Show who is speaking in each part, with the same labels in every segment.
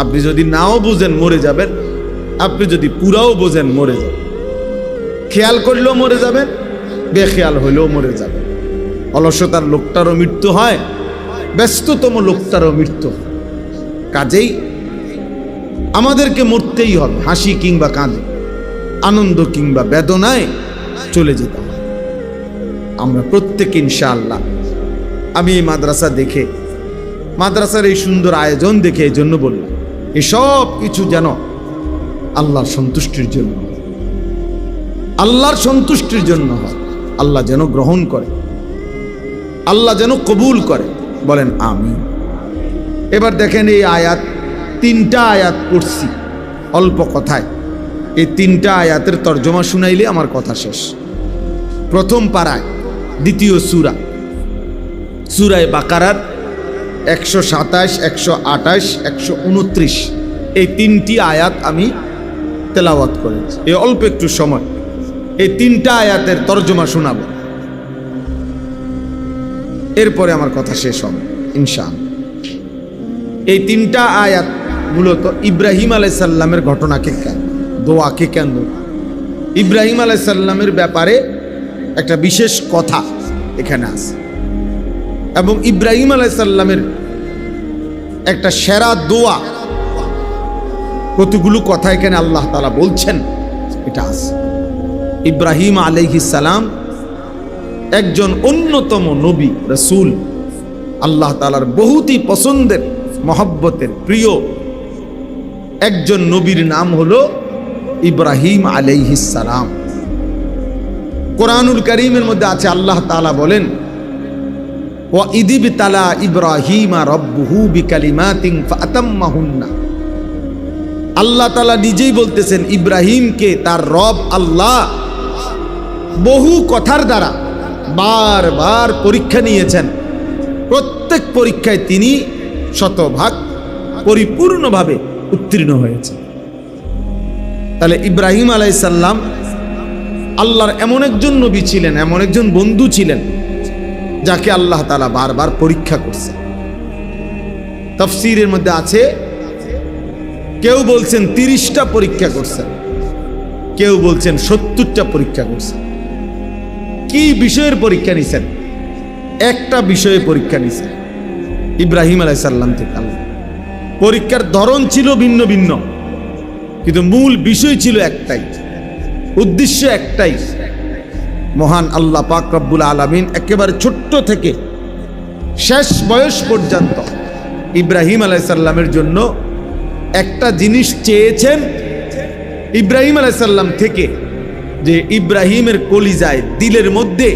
Speaker 1: আপনি যদি নাও বুঝেন মরে যাবেন, আপনি যদি পুরাও বোঝেন মরে যাবেন। খেয়াল করলেও মরে যাবেন, বেখেয়াল হইলেও মরে যাবেন। অলসতার লোকটারও মৃত্যু হয়, ব্যস্ততম লোকটারও মৃত্যু হয়। কাজেই আমাদেরকে মরতেই হবে, হাসি কিংবা কাঁদে, আনন্দ কিংবা বেদনায় চলে যেতে হবে আমরা প্রত্যেকে ইনশাআল্লাহ। আমি এই মাদ্রাসা দেখে, মাদ্রাসার এই সুন্দর আয়োজন দেখে এই জন্য বললাম, এসব কিছু যেন আল্লাহর সন্তুষ্টির জন্য, আল্লাহর সন্তুষ্টির জন্য হয়। আল্লাহ যেন গ্রহণ করে, আল্লাহ যেন কবুল করে, বলেন আমিন। এবার দেখেন এই আয়াত, 3টা আয়াত পড়ছি অল্প কথায়। এই 3টা আয়াতের তর্জমা শুনাইলে আমার কথা শেষ। প্রথম পারায়, দ্বিতীয় সূরা, সূরায়ে বাকারার 127, 128, 129 এই 3টি আয়াত আমি তেলাওয়াত করেছি এই অল্প একটু সময়। এই 3টা আয়াতের তর্জমা শোনাবো, এরপরে আমার কথা শেষ হবে ইনশাআল্লাহ। এই 3টা আয়াত মূলত ইব্রাহিম আলাইহিস সালামের ঘটনাকে দোয়াকে কেন্দ্র, ইব্রাহিম আলাইহিস সালামের ব্যাপারে একটা বিশেষ কথা এখানে আছে, এবং ইব্রাহিম আলাইহিস সালামের একটা সেরা দোয়া, কতগুলো কথা এখানে আল্লাহ তাআলা বলছেন এটা আছে। ইব্রাহিম আলাইহিস সালাম একজন অন্যতম নবী রাসূল, আল্লাহ তাআলার বহুতই পছন্দের, মহব্বতের, প্রিয় একজন নবীর নাম হলো ইব্রাহিম আলাইহিস সালাম। কোরআনুল কারীমের মধ্যে আছে, আল্লাহ তাআলা বলেন, ওয়া ইযিবতালা ইব্রাহিমা রাব্বুহু বিকালিমাতিন ফাতাম্মাহুন্না। আল্লাহ তাআলা নিজেই বলতেছেন, ইব্রাহিমকে তার রব আল্লাহ বহু কথার দ্বারা বারবার পরীক্ষা নিয়েছেন। প্রত্যেক পরীক্ষায় তিনি শতভাগ পরিপূর্ণভাবে উত্তীর্ণ হয়েছে। তাহলে ইব্রাহিম আলাইহিস সালাম আল্লাহর এমন একজন নবী ছিলেন, এমন একজন বন্ধু ছিলেন, যাকে আল্লাহ তাআলা বারবার পরীক্ষা করছে। তাফসীরের মধ্যে আছে, কেউ বলছেন 30টা পরীক্ষা করছেন, কেউ বলছেন 70টা পরীক্ষা করছেন। কি বিষয়ের পরীক্ষা নিছেন? একটা বিষয়ে পরীক্ষা নিছেন ইব্রাহিম আলাইহিস সালাম থেকে। আল্লাহ পরীক্ষার ধরন ছিল ভিন্ন ভিন্ন, কিন্তু মূল বিষয় ছিল একটাই, উদ্দেশ্য একটাই। মহান আল্লাহ পাক রব্বুল আলামিন একেবারে ছোট্ট থেকে শেষ বয়স পর্যন্ত ইব্রাহিম আলাইহিস সালামের জন্য একটা জিনিস চেয়েছেন ইব্রাহিম আলাইহিস সালাম থেকে, যে ইব্রাহিমের কলিজায়, দিলের মধ্যে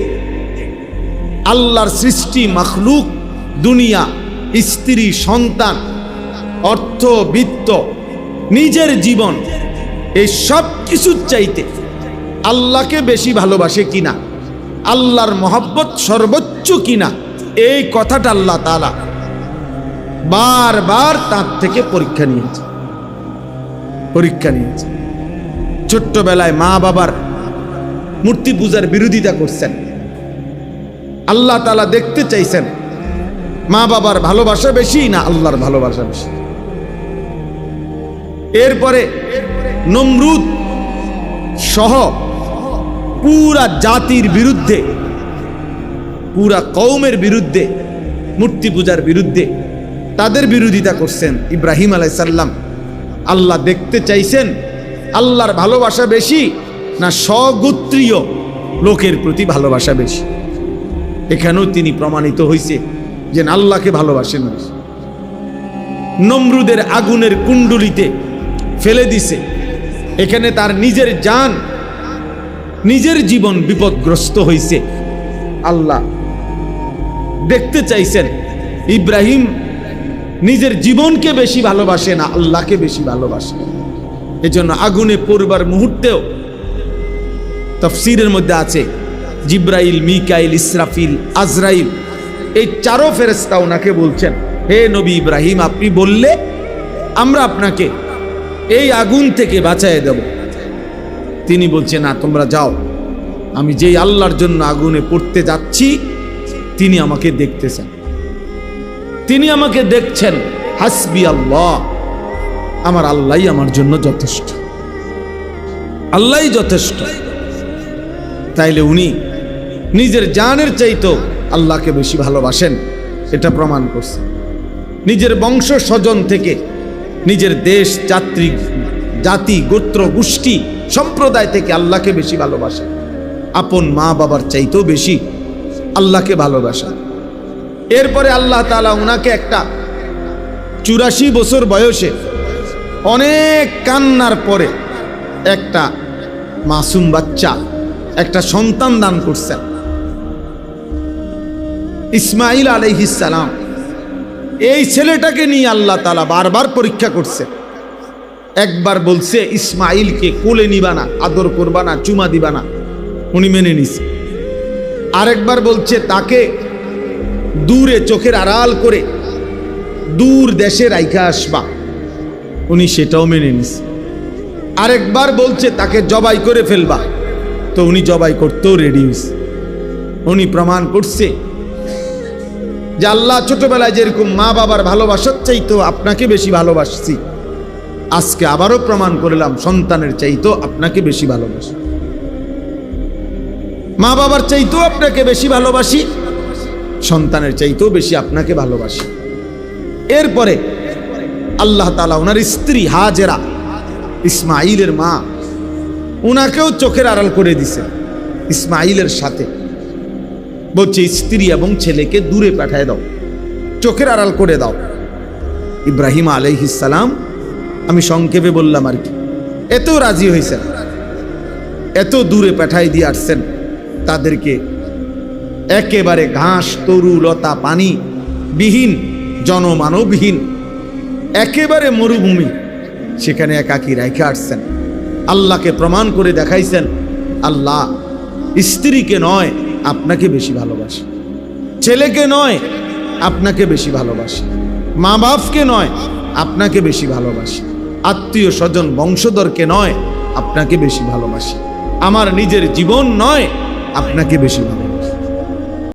Speaker 1: আল্লাহর সৃষ্টি মাখলুক, দুনিয়া, স্ত্রী, সন্তান, অর্থ, বিত্ত, নিজের জীবন, এই সব কিছুর চাইতে আল্লাহকে বেশি ভালোবাসে কিনা, আল্লাহর মহব্বত সর্বোচ্চ কিনা, এই কথাটা আল্লাহ তাআলা বারবার তার থেকে পরীক্ষা নিয়েছে। ছোট্টবেলায় মা বাবার মূর্তি পূজার বিরোধিতা করছেন। আল্লাহ তাআলা দেখতে চাইছেন মা বাবার ভালোবাসা বেশি না আল্লাহর ভালোবাসা বেশি। এরপরে নমরুদ সহ পুরা জাতির বিরুদ্ধে, পুরা কওমের বিরুদ্ধে, মূর্তি পূজার বিরুদ্ধে তাদের বিরোধিতা করছেন ইব্রাহিম আলাইহিস সালাম। আল্লাহ দেখতে চাইছেন আল্লাহর ভালোবাসা বেশি না স্বগোত্রীয় লোকের প্রতি ভালোবাসা বেশি। এখানেও তিনি প্রমাণিত হয়েছে যে আল্লাহকে ভালোবাসেন। নমরুদের আগুনের কুণ্ডলিতে ফেলে দিছে, এখানে তার নিজের জান, নিজের জীবন বিপদগ্রস্ত হয়েছে। আল্লাহ দেখতে চাইছেন ইব্রাহিম নিজের জীবনকে বেশি ভালোবাসে না আল্লাহকে বেশি ভালোবাসে। এজন্য আগুনে পড়বার মুহূর্তেও তাফসীরের মধ্যে আছে, জিব্রাইল, মিকাইল, ইসরাফিল, আজরাইল, এই 4 ফেরেশতা ওনাকে বলছেন, হে নবী ইব্রাহিম, আপনি বললে আমরা আপনাকে এই আগুন থেকে বাঁচায় দেব। তিনি বলছেন, না, তোমরা যাও, আমি যেই আল্লাহর জন্য আগুনে পড়তে যাচ্ছি তিনি আমাকে দেখতেছেন, তিনি আমাকে দেখছেন। হাসবি আল্লাহ আমার আল্লাহই আমার জন্য যথেষ্ট, আল্লাহই যথেষ্ট। তাইলে উনি নিজের জানের চাইতেও আল্লাহকে বেশি ভালোবাসেন, এটা প্রমাণ করছে। নিজের বংশ স্বজন থেকে, নিজের দেশ, জাতি, গোত্র, গোষ্ঠী, সম্প্রদায় থেকে আল্লাহকে বেশি ভালোবাসেন। আপন মা বাবার চাইতেও বেশি আল্লাহকে ভালোবাসেন। এরপরে আল্লাহ তাআলা উনাকে একটা 84 বছর বয়সে অনেক কান্নার পরে একটা মাসুম বাচ্চা, একটা সন্তান দান করছেন, ইসমাঈল আলাইহিস সালাম। এই ছেলেটাকে নিয়ে আল্লাহ তাআলা বারবার পরীক্ষা করছে। একবার বলছে ইসমাঈলকে কোলে নিবা না, আদর করবা না, চুমা দিবা না, উনি মেনে নিছে। আরেকবার বলছে তাকে দূরে চোখের আড়াল করে দূর দেশে রাইখা আসবা, উনি সেটাও মেনে নিছে। আরেকবার বলছে তাকে জবাই করে ফেলবা, তো উনি জবাই করতেও রেডি হয়েছে। উনি প্রমাণ করছে যে আল্লাহ ছোটবেলায় যেরকম মা বাবার ভালোবাসার চাইতো আপনাকে বেশি ভালোবাসছি, আজকে আবারও প্রমাণ করলাম সন্তানের চাইতো আপনাকে বেশি ভালোবাসি, মা বাবার চাইতেও আপনাকে বেশি ভালোবাসি, সন্তানের চাইতেও বেশি আপনাকে ভালোবাসি। এরপরে আল্লাহ তাআলা ওনার স্ত্রী হাজেরা, ইসমাঈলের মা, উনাকেও চোখের আড়াল করে দিছে ইসমাঈলের সাথে। বলছে স্ত্রী এবং ছেলেকে দূরে পাঠায় দাও, চোখের আড়াল করে দাও। ইব্রাহিম আলাইহিস সালাম, আমি সংক্ষেপে বললাম আর কি, এত রাজি হয়েছেন, এত দূরে পাঠাই দিয়ে আসছেন তাদেরকে। একেবারে ঘাস, তরু, লতা, পানি বিহীন, জনমানবহীন একেবারে মরুভূমি, সেখানে একাকী রেখে আসছেন। আল্লাহকে প্রমাণ করে দেখাইছেন আল্লাহ স্ত্রীকে নয় আপনাকে বেশি ভালোবাসে, ছেলেকে নয় আপনাকে বেশি ভালোবাসে, মা বাপকে নয় আপনাকে বেশি ভালোবাসে, আত্মীয় স্বজন বংশধরকে নয় আপনাকে বেশি ভালোবাসি, আমার নিজের জীবন নয় আপনাকে বেশি ভালোবাসি।